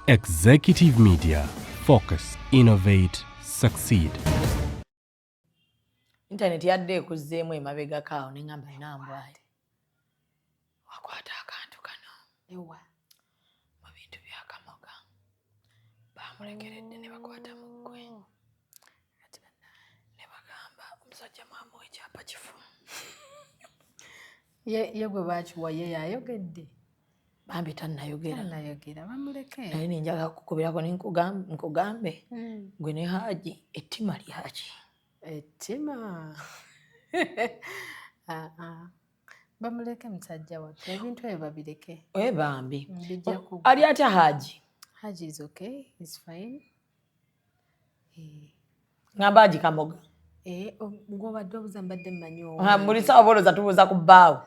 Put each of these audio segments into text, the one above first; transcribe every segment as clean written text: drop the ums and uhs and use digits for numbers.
Executive Media. Focus, innovate, succeed. Internet yadde ekuzzeemu emabega kaawo ne ngamba nambwali. Wakwata akantu kano. Ewa. Mu bintu bya Kamoga. Bamulekeredde ne bakwata mu ggwe. Ne bagamba omusajja mwamuwa ekyapa kifu. Ye gwe bakiwa ye yayogedde. Bambi tannayogera. Tannayogera bamuleke. Naye ninjaga kukubirako nkugambe. Gwe ne Haji ettima lyaki. Ettima. Bamuleke musajja waffe ebintu ebyo babireke. Bambi. Ali atya Haji? Haji is okay, he's fine. Ngamba Haji Kamoga. Ng'obadde obuuza mbadde mmanyi buli ssaawa bolooza tubuuza ku bbaawo.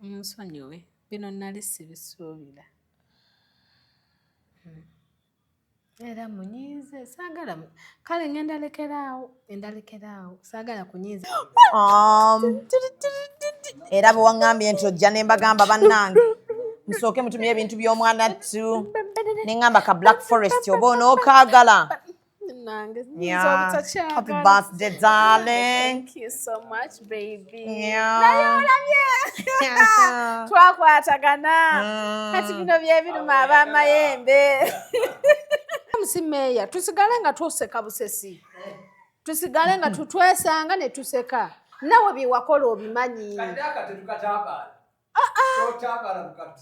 Musonyiwe bino nali sibisuubira. Era munyiize saagala kale ngenda endalekeraawo saagala kunyiiza. Era bwe waŋŋambye nti ojja ne mbagamba bannange musooke mutumye ebintu by'omwana ttu ne ŋŋamba ka Black Forest oba onookaagala. Happy birthday, darling. Thank you so much, baby. Yeah. Twakwatagana. Kati bino bye biruma ab'amayembe. Musimeeya tusigale nga twoseka busesi. Tusigale nga tutwesanga ne tuseka. Nawe bye wakola obimanyi.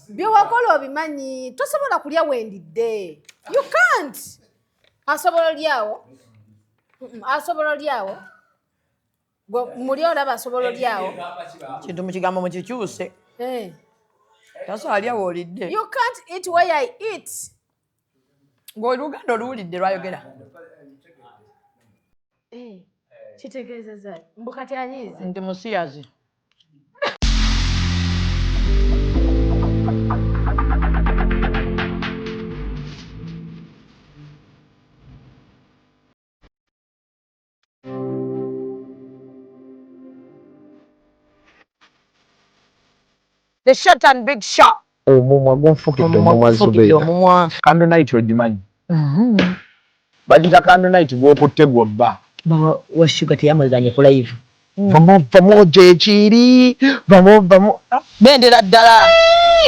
Bye wakola obimanyi. Tosobola kulya wendidde. You can't. Asobola lyawo. Asobola lyawo. Muli olaba asobola lyawo. Kintu mu kigambo mukikyuse. Tasobola lyawo olidde. You can't eat where I eat. Ng'oluganda oluwulidde lwayogera. Kitegeezezza mbukati anyiize. Ndi musiyazi. The short and big shot. Omumwa gonfukidde omumwa Zubeida. Candle night ogimanyi. Bagita candle night gw'okutte gw'obba. Wa sugar teyamazanye ku live. Vamo gyekiri. Vamo. Bendera ddala.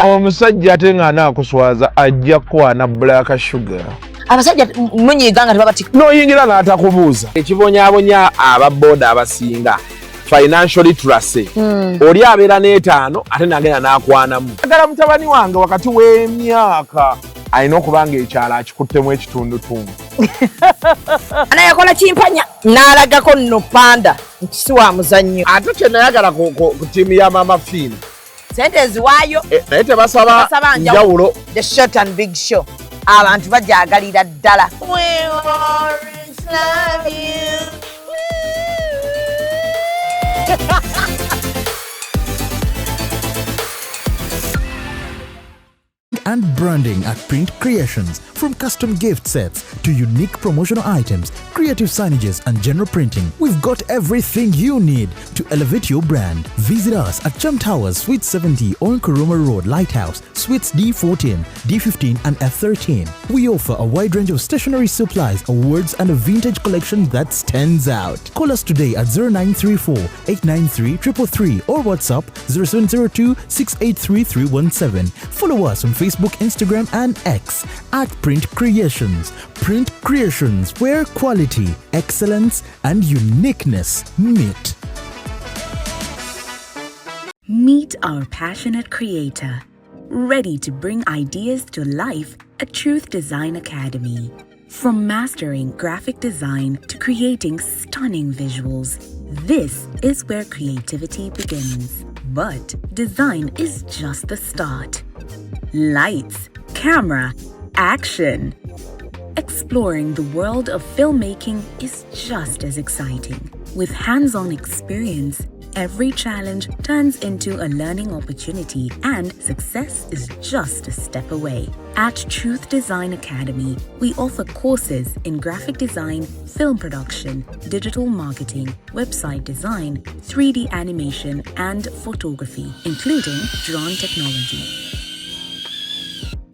Omusajja ate nga anaakuswaza ajja kwana black sugar. Abasajja munyiiga nga tebabati. N'oyingira n'atakubuuza. Ekibonyaabonya ababooda abasinga. Financial literacy. Oli abeera n'etaano ate nagenda n'akwanamu. Agala mutabani wange wakati w'emyaka alina okuba ng'ekyalo akikuttemu ekitundutundu. Anayakola kimpanya n'alagako nno panda nti si wa muzannyo. Ate kye nayagala ku ttiimu ya Mama Fiina. Sente eziwaayo. Naye tebasaba njawulo. The short and big show. Abantu bajaagalira ddala. We always love you. And branding at Print Creations. From custom gift sets to unique promotional items, creative signages and general printing, we've got everything you need to elevate your brand. Visit us at Chum Towers, Suite 70 on Kuruma Road, Lighthouse, Suites D14, D15 and F13. We offer a wide range of stationery supplies, awards and a vintage collection that stands out. Call us today at 0934 893 333 or WhatsApp 0702 683 317. Follow us on Facebook, Instagram and X at Print Creations. Print Creations, where quality, excellence and uniqueness meet. Meet our passionate creator, ready to bring ideas to life at Truth Design Academy. From mastering graphic design to creating stunning visuals, this is where creativity begins. But design is just the start. Lights, camera, action. Exploring the world of filmmaking is just as exciting. With hands-on experience, every challenge turns into a learning opportunity and success is just a step away. At Truth Design Academy, we offer courses in graphic design, film production, digital marketing, website design, 3D animation, and photography, including drone technology.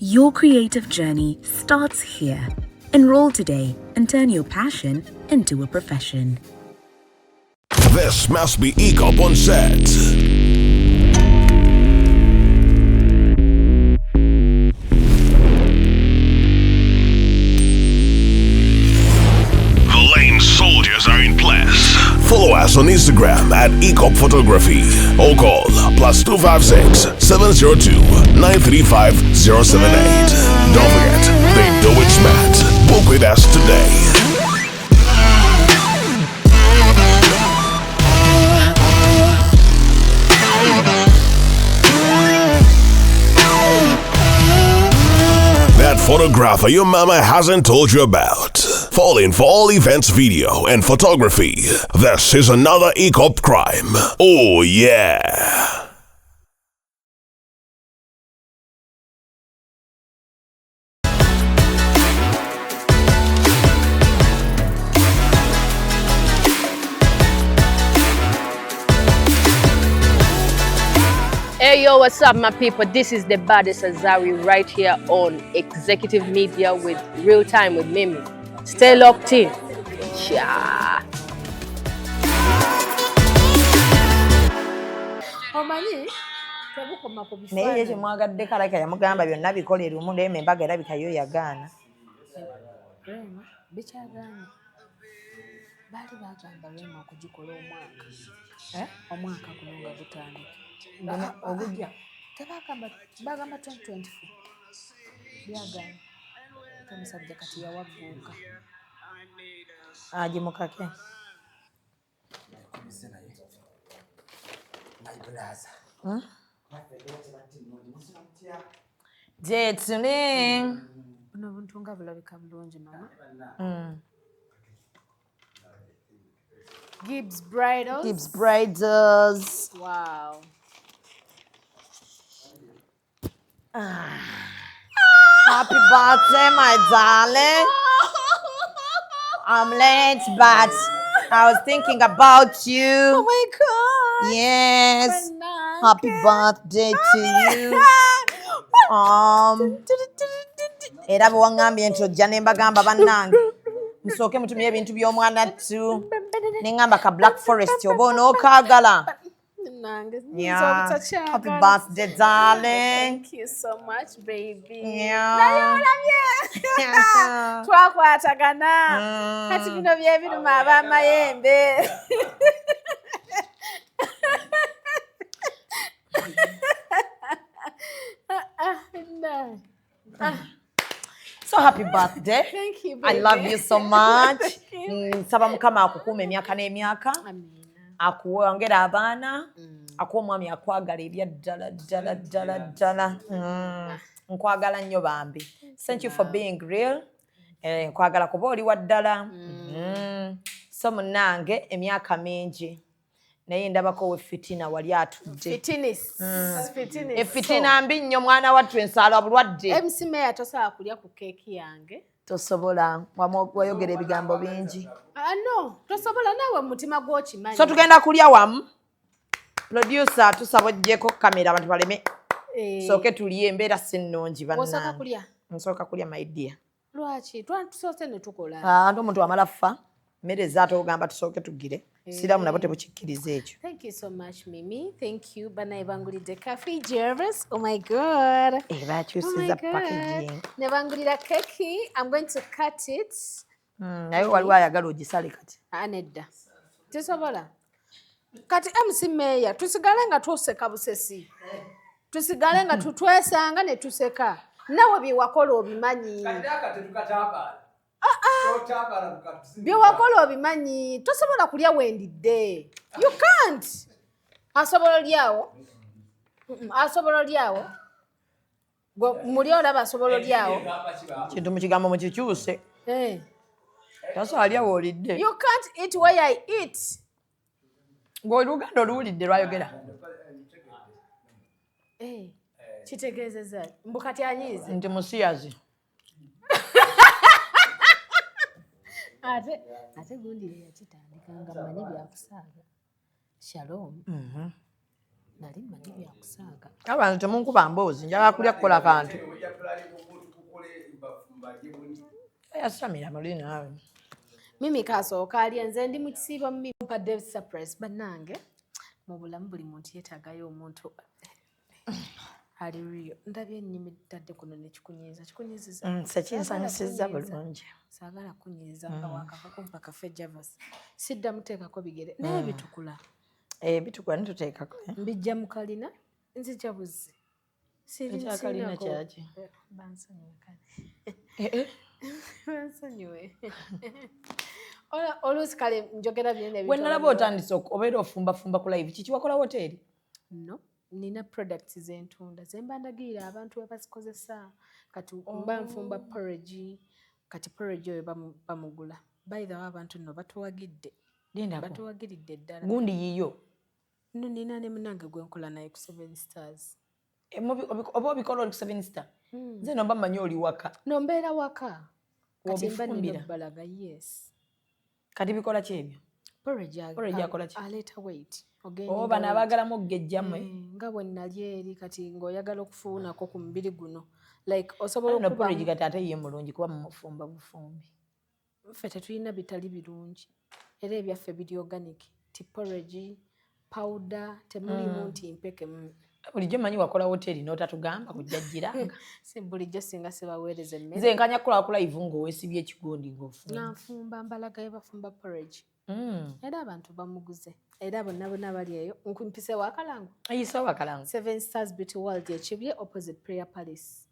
Your creative journey starts here. Enroll today and turn your passion into a profession. This must be ECOP on set. The Lane soldiers are in place. Follow us on Instagram at ECOP Photography or call +256 702 935 078. Don't forget, they do it smart. Book with us today. That photographer your mama hasn't told you about. Falling for all events video and photography. This is another ECOP crime. Oh yeah. Hey yo, what's up my people? This is the baddest Azari right here on Executive Media with Real Time with Mimi. Stay locked in. Yeah. Omanyi twabukoma ku naye ye bifaananyi kyemwagadde kalaka yamugamba byonna bikolera omu naye embaga erabika yo yagaana. Rema bikyagaana baali bagamba Rema okugikola omwaka guno nga gutandika Ogujja bagamba 2024 byagaana omusajja kati yawagguuka agimukake. Jetsuning. buno obuntu nga bulabika bulungi mama. Gibbs Bridals. Wow. Happy birthday, my darling. I'm late, but I was thinking about you. Oh my God. Yes. Banana. Happy birthday to you. Era bwangambye nti ojja ne mbagamba bannange musooke mutumye ebintu by'omwana tu ne ngamba ka Black Forest oba onookaagala. Yeah. Happy birthday, darling. Thank you so much, baby. Yeah. Twakwatagana. Kati bino bye biruma ab'amayembe. So happy birthday. Thank you, I baby. love you so much. Nsaba Mukama akukuuma emyaka n'emyaka. Akuwongera abaana. Akuwa omwami akwagala ebya ddala. Nkwagala nnyo bambi. Thank you for being real. Nkwagala kuba oli wa ddala. So munnange emyaka mingi. Naye ndabako we fitina wali atudde. Fitina mbi nnyo mwana wattu ensaala bulwadde. MC Mayor tosobola kulya ku keeki yange. Tosobola wayogera ebigambo bingi. No, tosobola naawe mutima gw'okimanyi. So tugenda kulya wamu. Producer tusaba ojjeko kamera abantu baleme. Sooke tulye embeera si nnungi bannange. Osooka kulya? Nsooka kulya my dear. Lwaki? Tusoose ne tukola. Ate omuntu amala ffa. Mmere zaate ogamba tusooke tugire. Siraamu nabo tebukikkiriza ekyo. Thank you so much, Mimi. Thank you. Bana ebangulidde Cafe Jervis. Oh my God. Bakyusiza packaging. Nebangulira keki. I'm going to cut it. Naye waliwo ayagala ogisale kati. Nedda. Tesobola. Kati MC Mayor tusigale nga twoseka busesi. Tusigale nga tutwesanga ne tuseka. Nawe bye wakola obimanyi. Bye wakola obimanyi. Tosobola kulya wendidde. You can't. Asobola olyawo. Asobola olyawo. Muli olaba asobola olyawo. Kintu mu kigambo mukikyuse. Tasobola alyawo olidde. You can't eat where I eat. Ng'oluganda oluwulidde lwayogera. Kitegeezezza. Mbu kati anyiize. Nti musiyazi. Ate gundi yakitandika nga mmanyi byakusaaga. Shalom. nali mmanyi byakusaaga abantu temunkuba mboozi njagala kulya kukola kantu yasamira muli naawe Mimi kasooka alya nze ndi mu kisiibo mpadde surprise bannange mu bulamu buli muntu yeetaagayo omuntu ali real ndabye ennyimiddadde kuno nekikunyiiza kikunyiiziza sekinsanyusizza bulungi saagala kunyiiza nga wakakakumpa kafe javas sidda muteekako bigere naye bitukula bitukula nituteekako mbijja mu kalina nzija buzzi ekyakalina kyaki bansonyiwe kale bansonyiwe oluusi kale njogera binene we nalaba otandise obeera ofumbafumba ku live kiki wakola woteeri no nina products zentunda zemba ndagirira abantu webazikozesa kati mba nfumba porridge kati porridge oyo bamugula by the way abantu nno batuwagidde batuwagiridde ddala gundi yiyo no nina ne munange gwenkola naye ku 7 stars oba obikola oli ku 7 star nze nomba mmanyi oli waka nombeera waka kati mba Obifumbira? nina balaga yes kati bikola ki ebyo porridge akola ki? aleeta weight bano abaagalamu okugejjamu nga bwe nali eri kati ng'oyagala okufuunako ku mubiri guno like osobola no porridge kati ate ye mulungi kuba mufumba bufumbi ffe tetulina bitali birungi era ebyaffe biri organic ti porridge powder temulimu nti mpeke bulijjo manyi wakola woteeri n'otatugamba kujjajjiranga si bulijjo singa sibaweereza emmere nze nkanya kukola ku live ng'owesibye ekigondi ng'ofumba nanfumba mbalaga bafumba porridge era abantu bamuguze era bonna bali eyo nkumpise wakalango ayisa wakalango 7 stars beauty world ekibye opposite prayer palace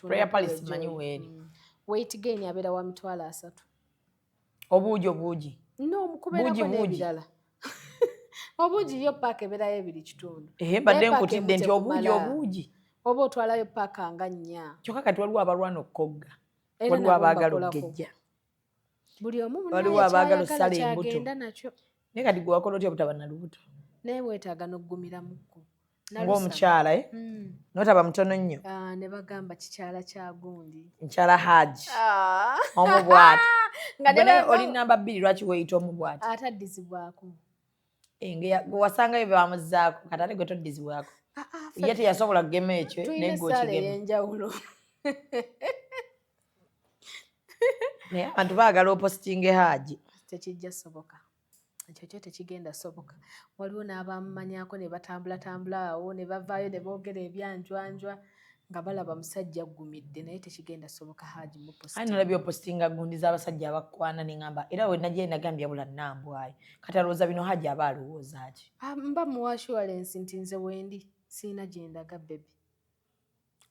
Prayer Palace manyi weeri weight gain abeera wa mitwalo 3 obuugi no mukubeerako n'ebirala obuugi yo paaka ebeerayo 2.5 badde nkutidde nti obuugi oba otwalayo paaka nga 4 kyokka kati waliwo abalwana okukogga waliwo abaagala okugejja buli omu waliwo abaagala ossala embuto kyagenda nakyo naye kati gwe wakola otya obutaba na lubuto naye weetaaga n'oggumira mukku ng'omukyala n'otaba mutono nnyo ne bagamba kikyala kya gundi mukyala haji omubwati oli namba 2 lwaki weeyita omubwati ataddizibwako gwe wasangayo be bamuzzaako kati ate gwe toddizibwako ye teyasobola kugema ekyo naye gweokigema ey'enjawulo naye abantu baagala opositinge haji tekijja soboka ekyo kyo tekigenda soboka waliwo n'abamumanyako ne batambulatambula awo ne bavaayo ne boogera ebyanjwanjwa nga balaba musajja aggumidde naye tekigenda soboka haji mupositinga nolabye opositinga gundi z'abasajja abakwana neŋŋamba era we najja nagambye bula nnambwayo kati alowooza bino haji aba alowooza ki mba muwa assurance nti nze wendi siina gye ndaga bebi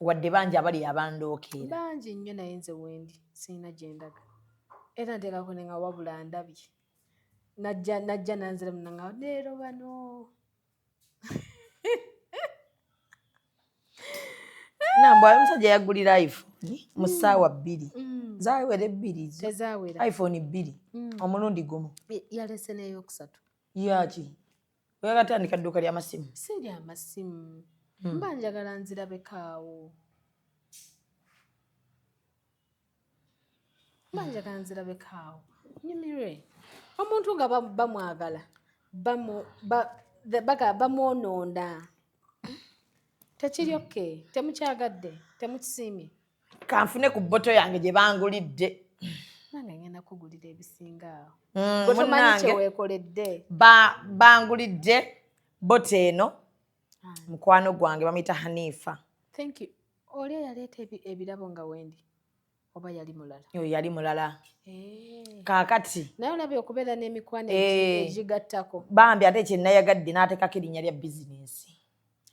wadde bangi abali abandookeera bangi nnyo naye nze wendi siina gye ndaga era nteekako ne nga wabula ndabye najja nanzira munanga leero bano nambwayo omusajja yaggulira iphone mu ssaawa 2 zaawera 2 tezaawera iphone 2 omulundi gumu yalese n'eyokusatu yaki oyagatandika dduuka ly'amasimu si ly'amasimu mba njagala nzirabekaawo nyumirwe omuntu nga bamwagala bamwonoona tekiri oke temukyagadde temukisiimye kanfune ku bboto yange gye bangulidde nange ngenda kugulira ebisinga awo gwe tomanyi kyeweekoledde bangulidde boto eno mukwano gwange bamuyita Hanifa thank you oli eyaleeta ebirabo nga wendi oba yali mulala oyo yali mulala kaakati naye olabye okubeera n'emikwano egigattako bambi ate kyenayagadde n'ateekako erinnya lya bizinensi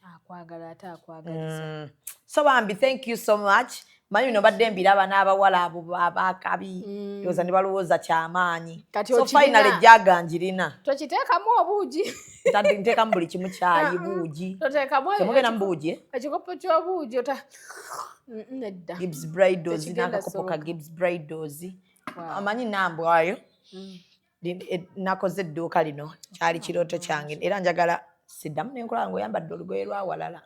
akwagala ate akwagaliza so bambi thank you so much manyi bino badde mbiraba n'abawala abo abakabi ndowooza ne balowooza kyamaanyi so finally ejjaganjirina tokiteekamu obuugi nteekamu buli kimu kyayi buugi temugenda mu buugi ekikopo ky'obuugi nedda Gibbs Bridals n'akakopo ka Gibbs Bridals amanyi nambwayo nakoze edduuka lino kyali kirooto kyange era njagala siddamu nenkola nga oyambadde olugoye lwa walala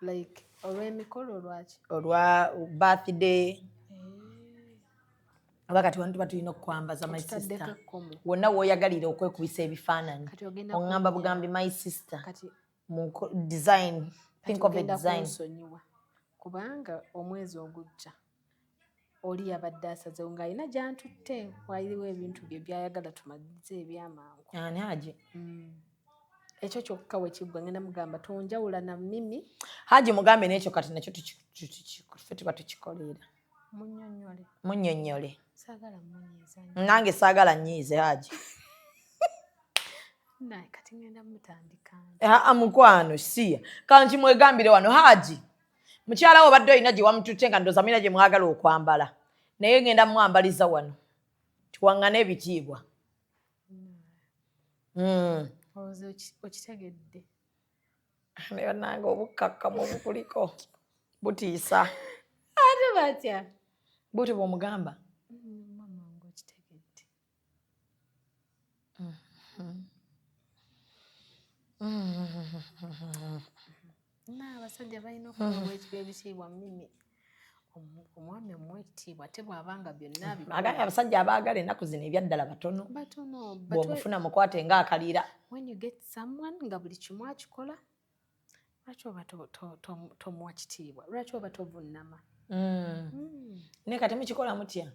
like olw'emikolo lwaki olwa birthday oba kati wano tuba tulina okukwambaza my sister wonna w'oyagalira okwekubisa ebifaananyi oŋŋamba bugambi my sister design, think of a design. Kubanga omwezi ogujja oli yabadde asazeewo ng'alina gy'antutte waaliwo ebintu bye byayagala tumalize ebyamangu. Ani Haji? Ekyo kyokka we kiggwa ngenda mugamba tonjawula na Mimi. Haji mugambe n'ekyo kati nakyo tuba tukikolera. Munnyonnyole. Saagala munyiiza. Nange saagala nnyiize Haji. Naye kati ngenda mutandika. Mukwano siya. Kanti mwegambire wano Haji. Mukyala wo badde olina gye wamututte nga ndooza mina gye mwagala okwambala. Naye ngenda mwambaliza wano. Tuwaŋŋane ebitiibwa. Okitegedde. Naye nange obukkakkamu obukuliko butiisa. Ate batya? Bw'otyo bw'omugamba. Mama wange okitegedde. Abasajja balina okuweebwa ebitiibwa Mimi. Omwami omwekitiibwa ate bw'abanga byonna agambye abasajja abaagala ennaku zino ebyaddala batono. Bw'omufuna mukwate ng'akalira. When you get someone nga buli kimu akikola, lwaki oba tomuwa kitiibwa? Lwaki oba tovunnama? Naye kati mukikola mutya?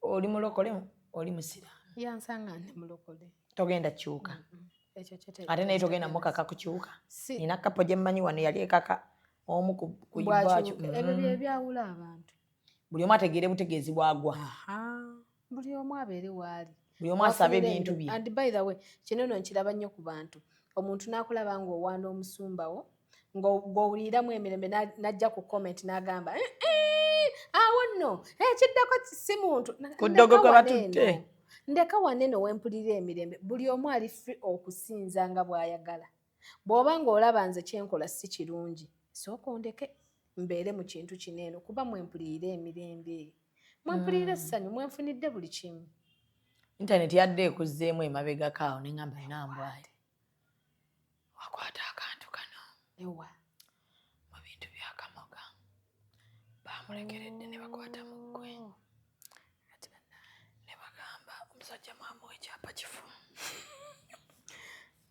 Oli mulokole, oli musiraamu. Yansanga ndi mulokole. Togenda kyuka. Ate naye togenda mukaka kukyuka. Nina kapo gye mmanyi wano yali ekaka omu ku yibwakyo. Ebyo bye byawula abantu. Buli omu ategeere butegeezi bwagwa. Buli omu abeere waali. Buli omu asabe ebintu bye. And by the way, kino nno nkiraba nnyo ku bantu. Omuntu n'akulaba ng'owaana omusumbawo, ng'owuliramu emirembe n'ajja ku comment n'agamba awo nno kiddako si muntu. Ku ddogo gwe batutte. Ndeka wanene wempulira emirembe. Buli omu ali free okusinza nga bw'ayagala. Bw'oba ng'olaba nze kyenkola si kirungi, sooka ondeke mbeere mu kintu kineeno kuba mwempulira emirembe. Mwempulira essanyu, mwenfunidde buli kimu. Internet yadde ekuzzeemu emabegako awo ne ngamba nambwali. Wakwata akantu kano. Ewa. Mu bintu bya Kamoga. Bamulekeredde ne bakwata mu ggwe. Ne bagamba omusajja mwamuwa ekyapa kifu.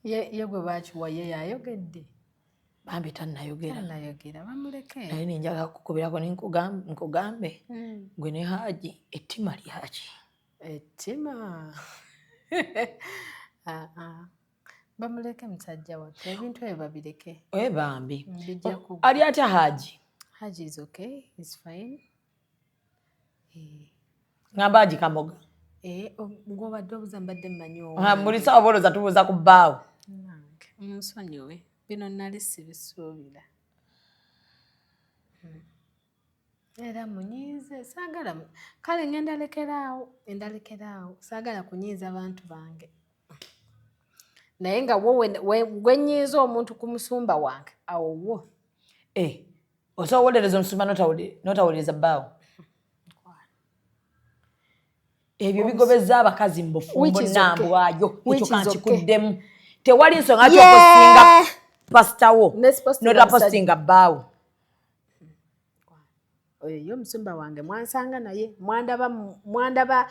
Ye gwe baakiwa ye yayogedde. Bambi tannayogera. Bamuleke. Naye ninjagala kukubirako nkugambe. Gwe ne Haji ettima lyaki. Ettima. Bamuleke musajja wattu. Ebintu ebyo babireke. Bambi. Ali atya Haji? Haji is okay. He's fine. Ngamba Haji Kamoga. Ng'obadde obuuza mbadde mmanyi buli ssaawa bolooza tubuuza ku bbaawo. Nsonyiwe. Bino nali sibisuubira. Era munyiize. Saagala. Kale ngenda ndalekeraawo. Saagala kunyiiza bantu bange. Naye nga gwe nnyiiza omuntu ku musumba wange. Awo wo. Osobola owolereza omusumba n'otawuliriza bbaawo. Ebyo bigobeza abakazi mu bufumbo nnambwayo. Ekyo kankikuddemu. Tewali nsonga y'okusinga pasitawo n'otapostinga bbaawo. Oyo omusumba wange mwansanga naye mwandaba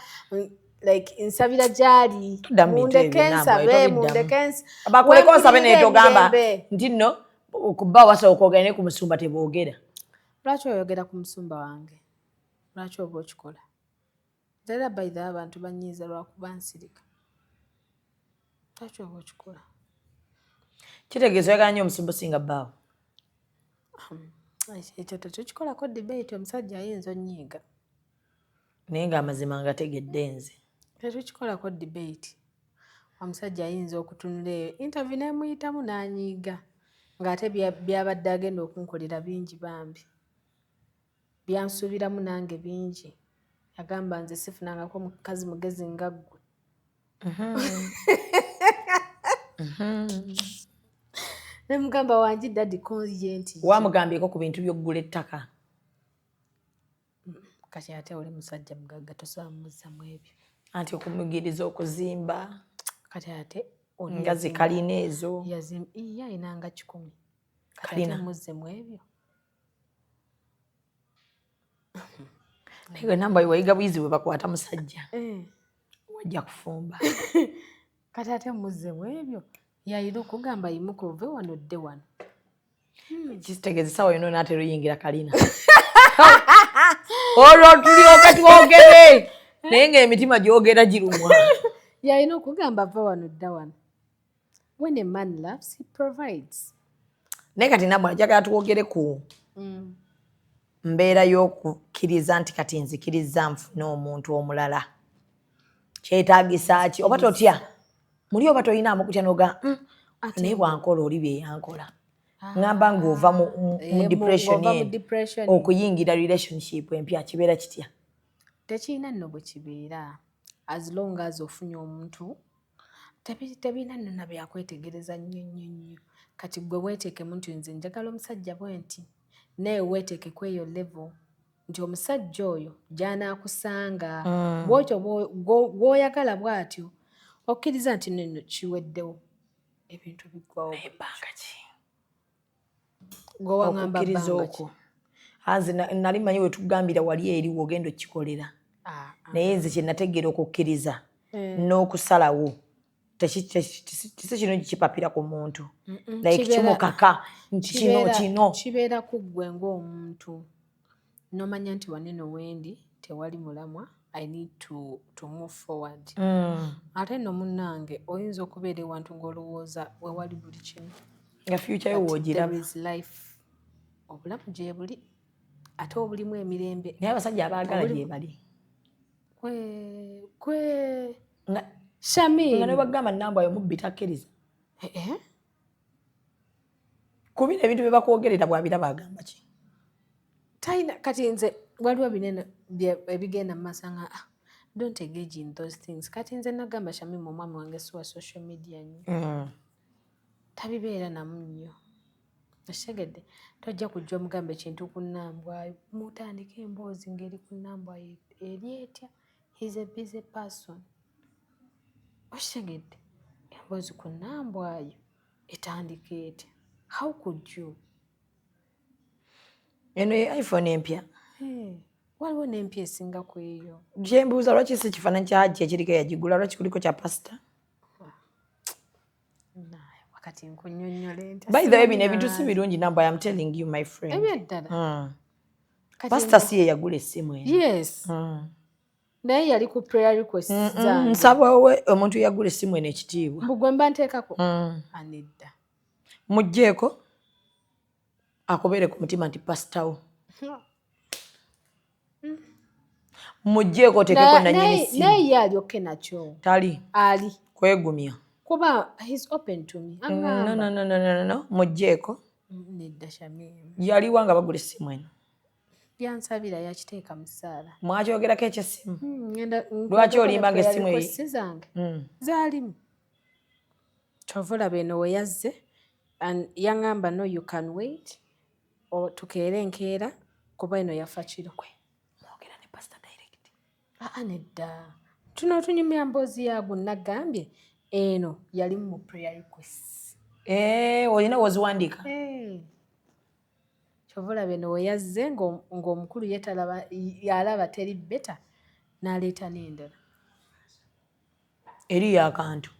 like nsabira gyali. Mundeke nsabe. Abakuleka osabe naye togamba nti nno ku bbaawo wasooka ogenda ne ku musumba teboogera. Lwaki oyogera ku musumba wange? Lwaki oba okikola? Era bayida abantu banyiiza lwakuba nsirika. Lwaki oba okikola? Kitegeeza oyagala nnyo omusumba osinga bbaawo. Ekyo tetukikolako debate, omusajja ayinza onnyiiga. Naye ng'amazima ngategedde nze. Tetukikolako debate. Omusajja ayinza okutunula interview n'emuyitamu n'anyiiga. Ng'ate byabadde agenda okunkolera bingi bambi. Byansuubiramu nange bingi. Agamba nze sifunangako mukazi mugezi nga ggwe. Ne mugamba wangi daddy conscient. Wamugambyeko ku bintu by'okugula ettaka. Kati ate oli musajja mugagga tosobola muzzamu ebyo. Anti okumugiriza okuzimba. Kati ate nga zikalina ezo. Yayinanga 10. Kati ate muzzemu ebyo. Naye namba wayiga bwizi bwe bakwata musajja. Wajja kufumba. Kati ate muzzemu ebyo. Yayiro kugamba yimuka ove wano dde wano. Kitegeeza sawa yino n'atero yingira kalina. Olwo tulyoka twogere. Naye ng'emitima gyogera girumwa. Yayina okugamba ava wano dda wano. When a man loves, he provides. Naye kati nabwe njagala twogere ku mbeera y'okukkiriza nti kati nzikiriza nfune omuntu omulala. Kyetaagisa ki? Oba totya? Muli oba toyinaamu kutya n'oga naye bwankola oli bye yankola. Ngamba ng'ova mu depression okuyingira relationship empya kibeera kitya? Tekirina nno bwe kibeera. As long as ofunye omuntu tebirina nno na byakwetegereza nnyo. Kati gwe weeteekemu nti nze njagala omusajja bwe nti naye weeteeke ku eyo level nti omusajja oyo gy'anaakusanga bw'otyo bw'oyagala bw'atyo okkiriza nti nno kiweddewo ebintu biggwawo. Ebbanga ki? Gwe waŋŋamba bbanga ki? Anze nali manyi we tugambira wali eri wogenda okikolera. Naye nze kye nategeera okukkiriza n'okusalawo si kino kipapira ku muntu like kimukaka nti kino kibeera ku ggwe ng'omuntu n'omanya nti waneno wendi tewali mulamwa. I need to move forward. Ate nno munnange oyinza okubeera ewantu ng'olowooza wewali buli kimu nga future yo woogiraba. There is life. Obulamu gye buli ate obulimu emirembe. Naye abasajja abaagala gye bali. Shami. Nga ne bagamba nnamba yo mubbi takkiriza. Ku bino ebintu bye bakwogerera bw'abiraba agamba ki? Tayina kati nze waliwo binene ebigenda mu masanga. Don't engage in those things. Kati nze nagamba Shami mu mwami wange si wa social media nnyo. Tabibeera namu nnyo. Oshegedde tojja kujja omugambe ekintu ku nnambwayo mutandika emboozi ng'eri ku nnambwayo eri etya. He's a busy person. Oshegedde emboozi ku nnambwayo etandika etya. How could you? Eno ye iPhone empya. Waliwo n'empya esinga ku eyo. Gye mbuuza lwaki si kifaananyi kya Hajji ekiriko yagigula lwaki kuliko kya pasita? Wakati nkunnyonnyole ntya. By the way bino ebintu si birungi namba I'm telling you my friend. Ebyeddala. Pasita si ye yagula essimu eno. Yes. Naye yali ku prayer request zange. Nsaba we omuntu yagula essimu eno ekitiibwa. Mbugwe mba nteekako. Anedda. Mugjeeko akubeere ku mutima nti pasitawo. Mugjeeko oteekeko nannyini essimu. Naye ye alyokke nakyo. Tali. Ali. Kwegumya. Kuba he's open to me. No. Mugjeeko. Nedda Shami. Yali wanga bagula essimu eno. Yansabira yakiteeka mu ssaala. Mwakyogerako eky'essimu? Lwaki olimbanga essimu eyo? Zange zaalimu. Kyova olaba eno we yazze yaŋŋamba no you can wait tukeere enkeera kuba eno yafa kiro. Mwogera ne pastor direct. Nedda. Tuno tunyumya mboozi yaagwo nagambye eno yali mu prayer request. Olina woziwandiika? Kyova olaba eno we yazze ng'omukulu yalaba teri beta n'aleeta n'endala. Eriyo akantu.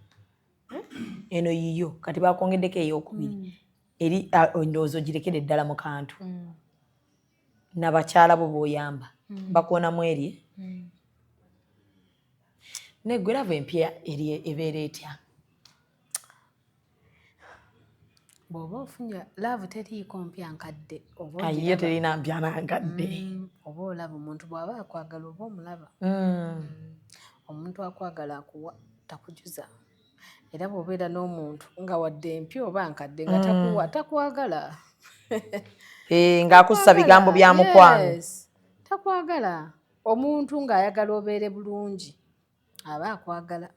Eno yiyo kati bakongeddeko ey'okubiri. Eri endowooza girekere ddala mu kantu. Nabakyala bo b'oyamba bakwonamu eri. Neggwe lava empya eri ebeera etya? Bw'oba ofunye laavu teriiko mpya nkadde. Ye terina mpya nkadde. Oba olaba omuntu bw'aba akwagala oba omulaba. Omuntu akwagala akuwa takujuza. Era bw'obeera n'omuntu nga wadde empya oba nkadde nga takuwa takwagala. Ng'akussa bigambo bya mukwano. Takwagala. Omuntu ng'ayagala obeere bulungi aba akwagala.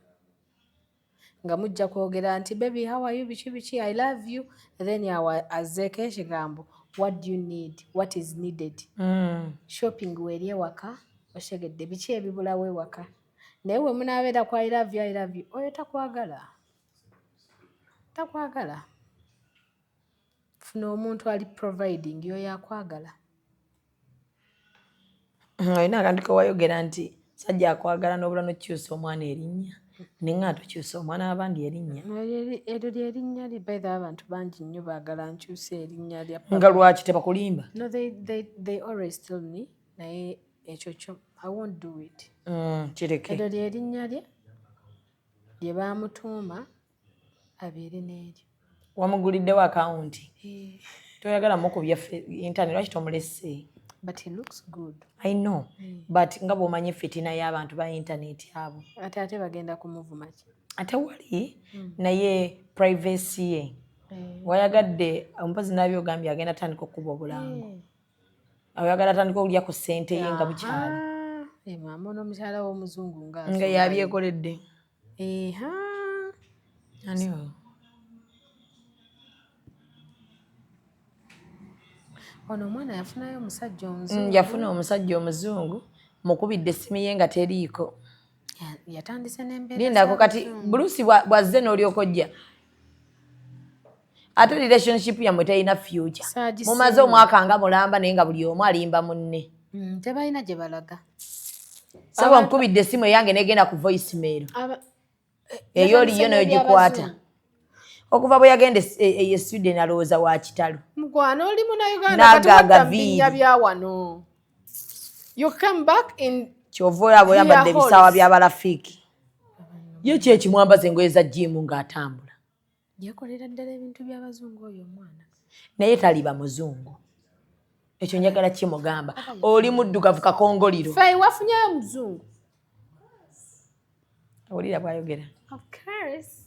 Nga mujja kwogera nti baby how are you biki I love you then azzeeko ekigambo what do you need what is needed. Shopping weeri ewaka oshegedde biki ebibulawo ewaka. Naye we munaabeera ku I love you oyo takwagala. Takwagala. Funa omuntu ali providing yoyo akwagala. Olina akantu ke wayogera nti sajja akwagala n'obula n'okukyusa omwana erinnya. Ninga tukyusa omwana abandi erinnya. Eryo lyerinnya lye by the abantu bangi nnyo baagala nkyusa erinnya lya Nga lwaki tebakulimba? No, they always tell me naye ekyo kyo I won't do it. Kireke. Eryo lyerinnya lye baamutuuma abeere n'eryo. Wamuguliddewo akawunti? Toyagala mukubya internet lwaki tomulese? But he looks good. I know. But nga bw'omanyi fitina y'abantu ba internet abo. Ate bagenda kumuvuma ki? Ate wali naye privacy ye. Wayagadde omupazi n'abyogambye agenda atandika okuba obulango. Ayagala atandika okulya ku ssente ye nga bukyali. Mama n'omukyala w'omuzungu nga yabyekoledde. Ani oyo? Ono omwana yafunayo omusajja omuzungu. Yafuna omusajja omuzungu mukubidde essimu ye nga teriiko. Yatandise n'embeera. Lindako kati Bruce bwazze n'olyoka ojja. Ate relationship yammwe terina future. Mumaze omwaka nga mulamba naye nga buli omu alimba munne. Tebalina gye balaga. Saba nkubidde essimu eyange negenda ku voicemail. Eyo oliyo nayo gikwata. Okuva bwe yagenda e Sweden alowooza wa kitalo. Mugwana oli muna Uganda kati binnya bya wano. You come back in Kyova abo yambadde ebisawa by'abalafiki. Ye ki ekimwambaza engoye za jimu ng'atambula. Yakolera ddala ebintu by'abazungu oyo omwana. Naye taliba muzungu. Ekyo njagala kimugamba. Oli muddugavu kakongoliro. Fai wafunyayo muzungu. Olira bwayogera. Of course.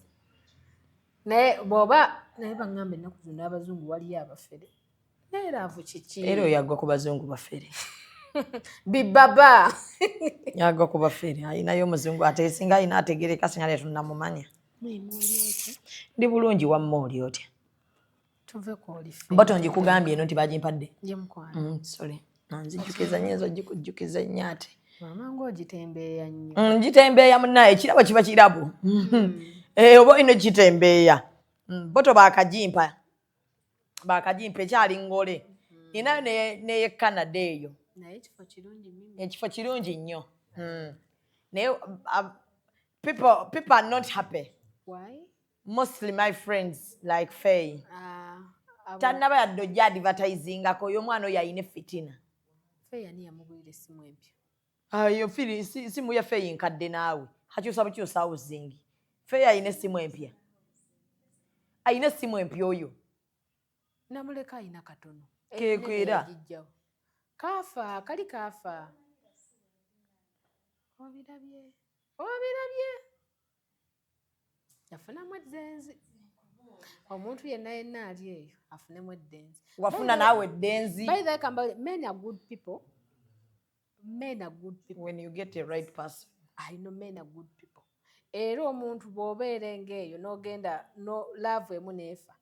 Naye bw'oba naye baŋŋamba ennaku zino abazungu waliyo abafere. Naye laavu kiki? Era oyagwa ku bazungu bafere. Bibaba. Yagwa ku bafere. Ayinayo omuzungu ate singa ayina ategereka singa leero tunnamumanya. Ndi bulungi wamma oli otya? Tuve ku olife. Mboto ngikugambye eno nti bagimpadde. Ye mukwano. Sorry. Nanzijjukiza nnyo ezo gikujjukiza nnyo ate. Mama ng'ogitembeeya nnyo. Ngitembeeya munnaye ekirabo kiba kirabo. Oba ino kitembeeya. Boto baakagimpa ekyali ngole. Inayo neye Canada eyo. Naye ekifo kirungi nnyo. Ekifo kirungi nnyo. Naye people are not happy. Why? Mostly my friends like Faye. Tannaba yadde ojja advertisingako oyo omwana oyo ayina fitina. Faye ani yamugulira essimu empya? Ayo simu ya Faye nkadde naawe. Hakyusa bukyusa housing. Faye ayina essimu empya. Ayina essimu empya oyo. Namuleka ayina katono. Kekwera. Kaafa, kali kaafa. Obirabye. Yafunamu eddenzi. Omuntu yenna ali eyo afunemu eddenzi. Wafuna naawe eddenzi. By the way, men are good people. When you get the right person. I know men are good people. Era omuntu bw'obeera ng'eyo n'ogenda no love emu n'efa.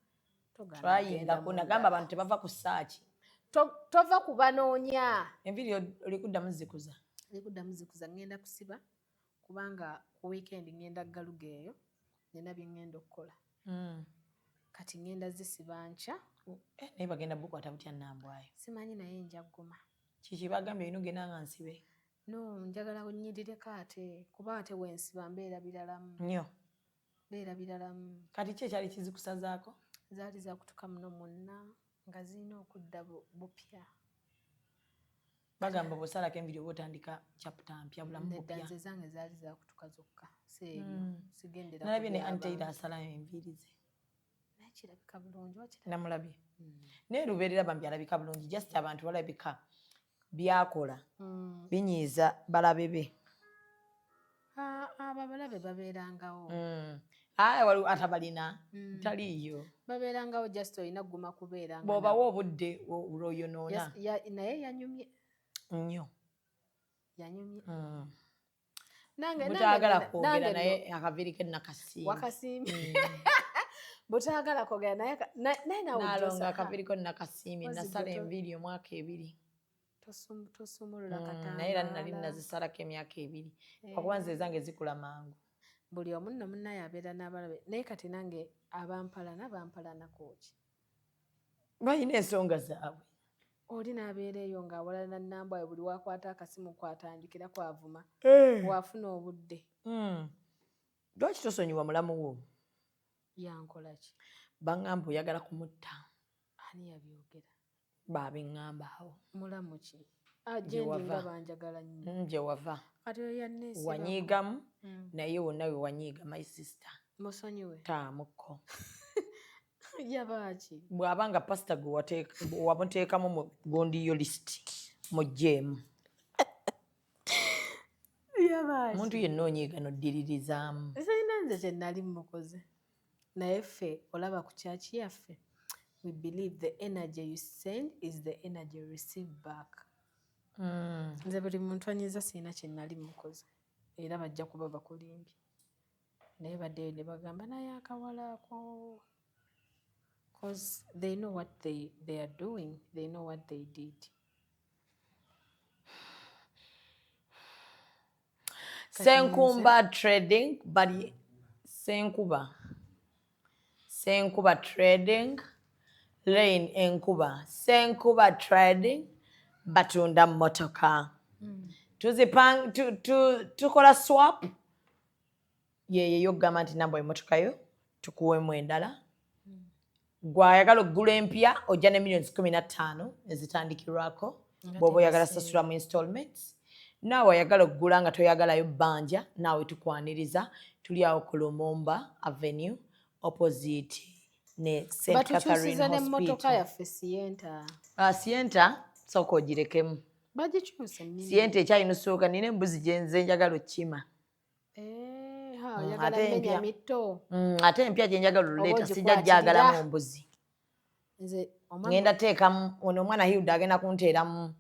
Twayinga kunagamba abantu tebava ku ssaaki. Tova kubanoonya. Enviiri oli kuddamu zikuza. Ngenda kusiba kubanga ku weekend ngenda Galuga eyo nina bye ngenda okukola. Kati ngenda zisiba nkya. Naye bagenda bukwata butya nnambwayo. Simanyi naye nja gguma. Kiki bagambye olina ogenda nga nsibe? No, njagala onnyirireko ate kuba ate wensiba mbeera biralamu. Nnyo. Mbeera biralamu. Kati ki ekyali kizikusazaako? Zaali za kutuka muno mwonna nga zirina okudda bupya. Bagamba bw'osalako enviiri oba otandika chapter mpya bulamu bupya. Nedda nze zange zaali za kutuka zokka. Sigendera. Nalabye ne Anteira asalayo enviiri ze. Naye kirabika bulungi wakirabika. Namulabye. Naye lubeerera bambi alabika bulungi just abantu balabika byakola binyiiza balabe be. Abalabe babeerangawo. Waliwo atabalina taliiyo. Babeerangawo just olina guma kubeera. Bw'obawa obudde olwoyonoona. Naye yanyumye. Nnyo. Yanyumye. Butaagala kwogera naye akaviiri ke nakasiimi. Wakasiimi. Butaagala kwogera naye naalonga akaviiri ko nakasiimi nasala enviiri omwaka 2. Tosumulula katanga. Naye era nali nazisalako emyaka 2. Okuba nze zange zikula mangu. Buli omu nno munnaye abeera n'abalabe. Naye kati nange bampalanako ki? Balina ensonga zaabwe. Oli n'abeera eyo ng'awalana nnambwayo buli wakwata akasimu kwatandikira kwavuma. Wafuna obudde. Lwaki tosonyiwa mulamu wo? Yankola ki? Baŋŋamba oyagala kumutta. Ani yabyogera? Babiŋŋamba awo. Mulamu ki? Jendi nga banjagala nnyo. Gye wava. Kati oyanneesiba. Wanyiigamu naye wonna we wanyiiga my sister. Musonyiwe. Taamukko. Yabaaki. Bw'abanga pasita gwe wamuteekamu mu gondiyo list mugjeemu. Yabaaki. Omuntu yenna onyiiga n'oddiririzaamu. Sirina nze kye nnali mukoze. Naye ffe olaba ku kyaki yaffe. We believe the energy you send is the energy you receive back. Nze buli muntu anyiza sirina kye nnali mukoze. Era bajja kuba bakulimbye. Naye baddeyo ne bagamba naye akawala ako. Because they know what they are doing. They know what they did. Senkumba trading, bali Senkuba trading, Rain Enkuba. Senkuba trading, batunda motoka. Tukola swap. Ye yogamba nti namba emotoka yo tukuwemu endala. Gwayagala oggula empya ojja ne millions 15 ezitandikirwako bw'oba oyagala sasula mu installments. Naawe oyagala oggula nga toyagalayo bbanja naawe tukwaniriza tuli awo ku Lumumba Avenue opposite ne St. Catherine Hospital. Batukyusiza n'emmotoka yaffe Sienta. Sienta sooka ogirekemu. Bagikyuse nnyo. Sienta ekyayinusuuka nina embuzi gye nze njagala okkima. Oyagala mmenya mitto. Ate empya gye njagala oluleeta sijja gyagalamu mbuzi. Ngenda teekamu ono omwana Hilda agenda kunteeramu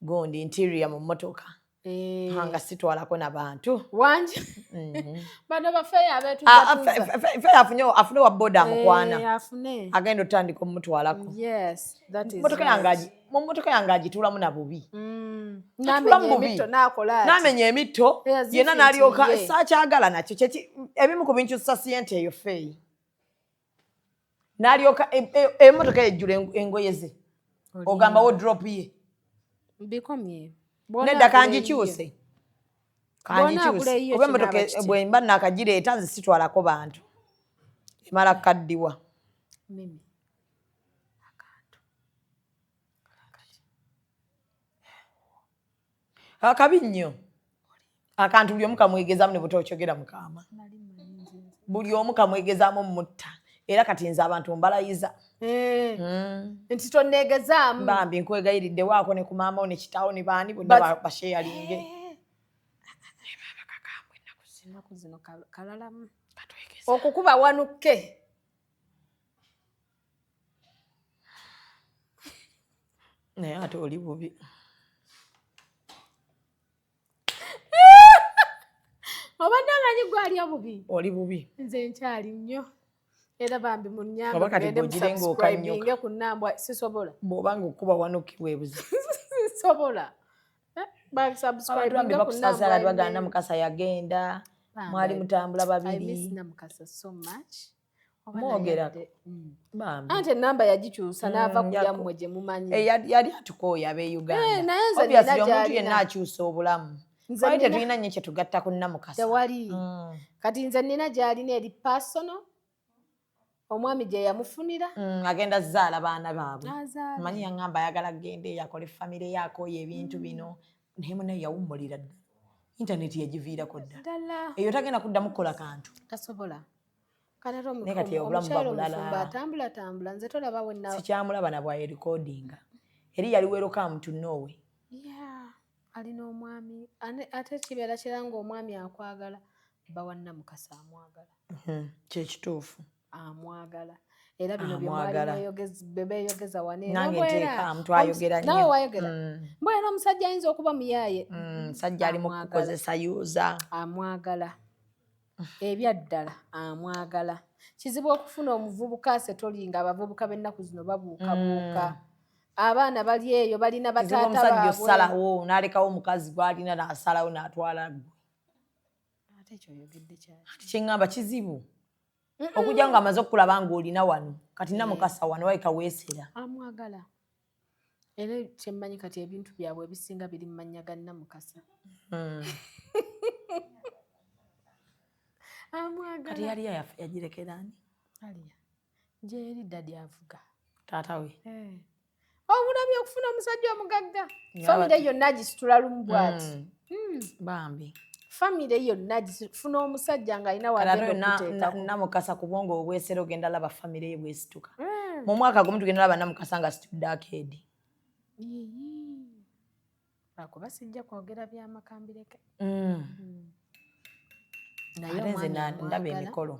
gondi interior mu mmotoka. Nga sitwalako n'abantu. Wanje. Bano bafeeyo abeetuza. Feeyo afune wa boda amukwana. Afune. Agenda otandika omutwalako. Yes, that is mu mmotoka yange agituulamu na bubi. N'amenya emitto n'akola ati. N'amenya emitto yenna n'alyoka saakyagala nakyo ebimu ku binkyusa Sienta eyo feeyi. N'alyoka emmotoka ejjula engoye ze. Ogamba wardrobe ye. Bikomye. Nedda kangikyuse. Kangikyuse. Oba emmotoka bwe mba naakagireeta nze sitwalako bantu. Emala kukaddiwa. Mimi. Akabi nnyo. Akantu buli omu kamwegezaamu ne butookyogera mukaama. Buli omu kamwegezaamu mutta. Era kati nze abantu mbalayiza. Nti tonneegezaamu. Bambi nkwegayiridde waako ne ku maama wo ne kitaawo ne baani bonna basheyalinge. Ennaku zino kalalamu. Okukuba wanukke. Naye ate oli bubi. Obadde omanyi gwali obubi? Oli bubi. Nze nkyali nnyo. Era bambi mu nnyamba oba kati bw'ogirenga okannyoka ku nnamba sisobola. Bw'obanga okuba wanukibwa ebuzi. Sisobola. Subscribe ku nnamba. Baganda Mukasa yagenda. Mwali mutambula babiri. I miss Namukasa so much. Mwogerako. Bambi. Ante ennamba yagikyusa n'ava ku yammwe gye mumanyi. Yali atukooya ab'e Uganda. Naye nze obviously omuntu yenna akyusa obulamu. Wali tetulina nnyo kye tugatta ku Namukasa. Tewali. Kati nze nnina gy'alina eri personal. Omwami gye yamufunira. Agenda zaala baana baabwe. Manyi yaŋŋamba ayagala agende yakole famire yaako ebintu bino. Naye munaye yawummulira ddala. Intaneti yagiviirako ddala. Eyo tagenda kuddamu kukola kantu. Tasobola. Kanero obulamu bulala. Atambula nze tolaba wenna. Sikyamulaba na bwaye recordinga. Eri yali welcome to Norway. Yeah. Alina omwami. Ate kibeera kiranga omwami akwagala. Bawa Namukasa amwagala. Kye kituufu. Amwagala. Era bino byomwali beeyogeza waneera. Nange nteeka muntu ayogera nnyo. Nawe wayogera. Mbwena omusajja ayinza okuba muyaaye. Musajja ali mu kukozesa yuuza. Amwagala. Ebyaddala amwagala. Kizibu okufuna omuvubuka setolinga abavubuka b'ennaku zino babuukabuuka. Abaana bali eyo balina bataata baabwe. Omusajja osalawo n'alekawo omukazi gw'alina n'asalawo n'atwala gwe. Ate ekyo oyogedde kyaki? Kiŋŋamba kizibu. Okujja nga amaze okulaba ng'olina wano. Kati Namukasa wano waleka weesera. Amwagala. Era kyemmanyi kati ebintu byabwe ebisinga biri mu mannya ga Namukasa. amwagala kati yali yagirekerani aliya jeri dadi avuga taata we obulabye okufuna omusajja omugagga famire yonna gisitula lumu bwati bambi famire yonna gisifuna omusajja ng'alina wagenda okuteekako namukasa ku bwongo obwesero ogenda laba famire ye bwesituka mu mwaka gumu tugenda laba namukasa nga situdde akeedi lwakuba sijja kwogera byamakambireke ate nze ndaba emikolo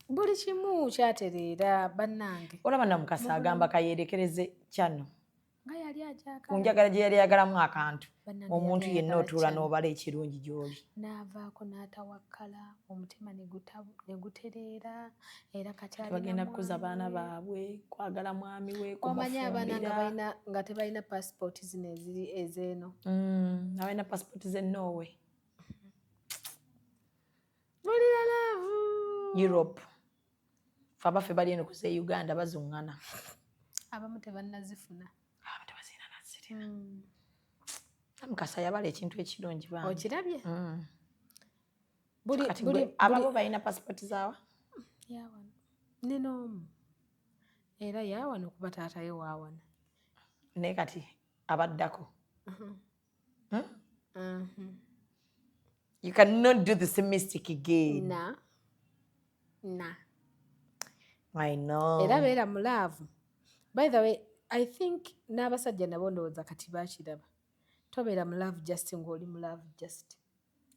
buli kimu kyatereera bannange olaba namukasa agamba kayerekereze kyano nga yali ajakala ku njagala gye yali yagalamu akantu omuntu yenna otuula n'obala ekirungi gy'oli n'avaako n'atawakkala omutima ne gutereera era kati bagenda kukuza baana baabwe kwagala mwami we omanyi abaana nga tebalina passport zino eziri ezeeno abalina passport ze Norway bulira laavu Europe fe abaffe bali eno kuza e Uganda bazuŋŋana abamu tebannazifuna namukasa yabala ekintu ekirungi bambi okirabye ababo balina passport zaawa yawano ninoomu era yawano kuba taataye waawano naye kati abaddako you cannot do the same mistake again I know era beera mulaavu by the way I think n'abasajja nabo ndowooza kati bakiraba tobeera mulaavu just ng'oli mulaavu just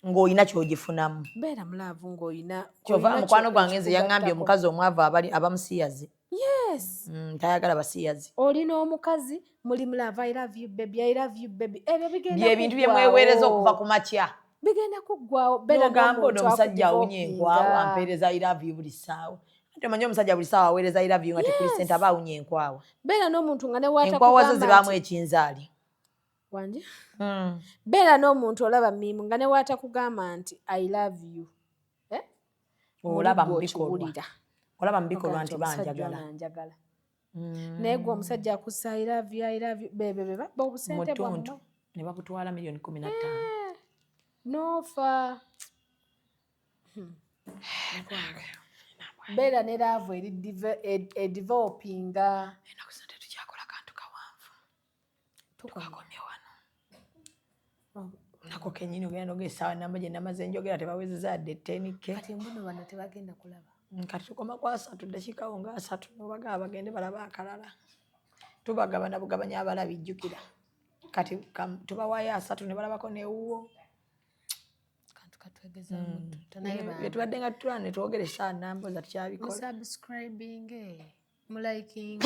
ng'olina kyogifunamu beera mulaavu ng'olina kyova mukwano gwange nze yaŋŋambye omukazi omwavu abamusiyazi yes tayagala basiyazi olina omukazi muli mulaavu I love you baby ebyo bigenda byebintu bye mweweereza okuva ku makya bigenda kuggwawo n'ogamba ono omusajja awunye enkwawa ampeereza I love you buli ssaawa ate omanyi omusajja buli ssaawa aweereza I love you nga tekuli ssente aba awunye enkwawa beera n'omuntu nga newaata enkwawa zo zibaamu ekinzaali wanje beera n'omuntu olaba mimu nga newaata kugamba nti I love you olaba mu bikolwa nti banjagala naye gwe omusajja akussa I love you bebe babba obusente bwammwe ne babutwala $15,000,000 nofa beera ne laavu edivelopinga enaku zino tetukyakola kantu kawanvu tukakomye wano nako kenyini ogenda nogesa namba gye namaze njogera tebawezeza yadde 10K kati mbuno wano tebagenda kulaba kati tukoma kwa 3 dakiikawo nga 3 nobagaba bagende balaba akalala tubagaba na bugabanya abalabi jjukira kati tubawaayo 3 ne balabako newuwo tubadde nga tutula ne twogeresa namboza tukyabikola subscribing muliking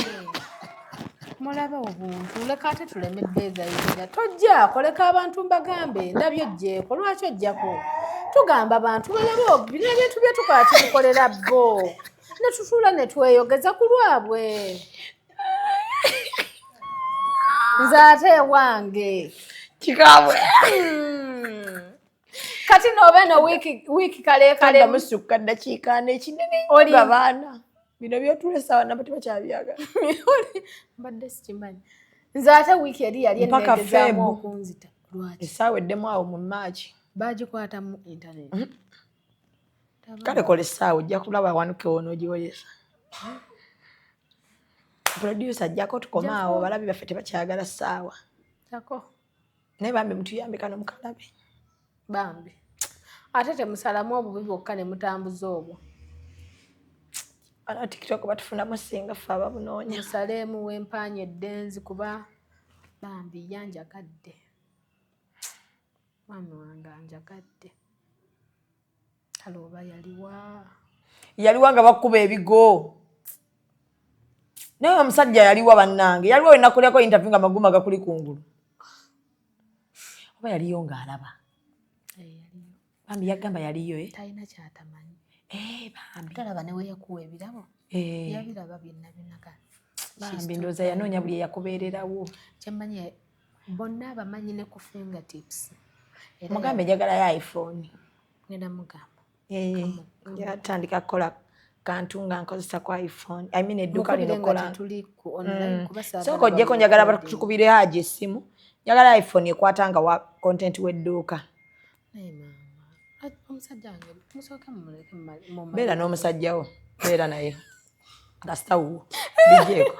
mulaba obuntu leka ate tulemedde ezayinza tojja koleka abantu mbagambe ndabyo ojjeeko lwaki ojjako tugamba abantu balaba bino ebintu bye tukola tubikolera bo ne tutuula ne tweyogeza ku lwabwe nze ate ewange kikabwe kati nobe no wiki kale musukka dakiika n'ekinene nga baana bino byotulesa nabo tebakyabyaga mbadde sikimanyi nze ate wiiki eri yali enneegezaamu okunzita lwaki essaawa eddemu awo mu maaki bagikwata mu intaneti kale kola essaawa ojja kulaba wanuke wonoogiwolesa producer ajjako tukoma awo balabi baffe tebakyagala ssaawa naye bambi mutuyambe kano mukalabe bambi ate temusalamu obubi bwokka ne mutambuza obwo ana TikTok batufunamu singa ffe ababunoonya musaleemu w'empaanya eddenzi kuba bambi yanjagadde mwami wange anjagadde kale oba yaliwa nga bakuba ebigo naye omusajja yaliwa bannange yaliwa wenakulyako interview nga maguma gakuli kungulu oba yaliyo ng'alaba bambi yagamba yaliyo talina kyatamanyi bambi talaba newe yakuwa ebirabo yabiraba byonna byonaga bambi ndowooza yanoonya buli eyakubeererawo kyemmanyi bonna abamanyi ne ku fingertips mugambe njagala ya iPhone ngenda mugamba yatandika kukola kantu nga nkozesa ku iPhone edduuka linokola sooka ojjeko njagala batukubire haji essimu njagala iPhone ekwata nga wa content w'edduuka Omusajja wange musooke mumuleke beera n'omusajjawo beera naye gasitawo bijeeko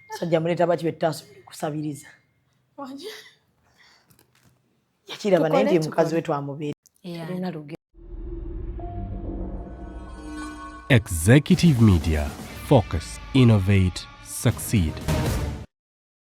musajja muleeta baki bettaso kusabiriza yakiraba naye nti mukazi we twamubeera alina luge. Executive Media. Focus, innovate, succeed.